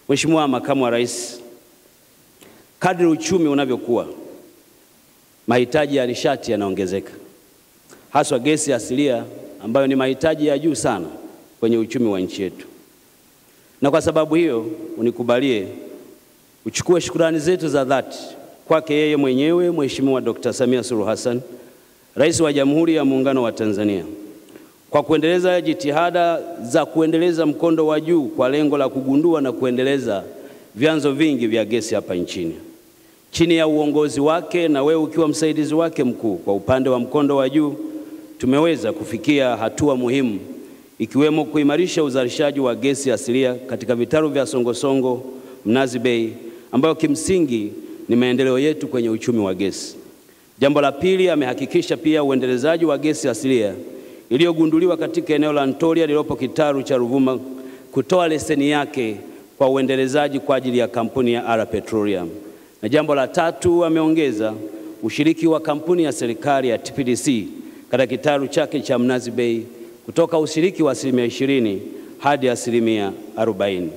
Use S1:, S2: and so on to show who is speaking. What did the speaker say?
S1: Mheshimiwa Makamu wa Rais, kadri uchumi unavyokuwa, mahitaji ya nishati yanaongezeka, haswa gesi asilia ambayo ni mahitaji ya juu sana kwenye uchumi wa nchi yetu. Na kwa sababu hiyo, unikubalie uchukue shukrani zetu za dhati kwake yeye mwenyewe Mheshimiwa Dr. Samia Suluhu Hassan, Rais wa Jamhuri ya Muungano wa Tanzania, kwa kuendeleza jitihada za kuendeleza mkondo wa juu kwa lengo la kugundua na kuendeleza vyanzo vingi vya gesi hapa nchini. Chini ya uongozi wake na wewe ukiwa msaidizi wake mkuu kwa upande wa mkondo wa juu, tumeweza kufikia hatua muhimu ikiwemo kuimarisha uzalishaji wa gesi asilia katika vitalu vya Songosongo, Mnazi Bay, ambayo kimsingi ni maendeleo yetu kwenye uchumi wa gesi. Jambo la pili, amehakikisha pia uendelezaji wa gesi asilia iliyogunduliwa katika eneo la Ntolia lililopo kitalu cha Ruvuma kutoa leseni yake kwa uendelezaji kwa ajili ya kampuni ya R Petroleum. Na jambo la tatu, ameongeza ushiriki wa kampuni ya serikali ya TPDC katika kitalu chake cha Mnazi Bay kutoka ushiriki wa 20% hadi 40%.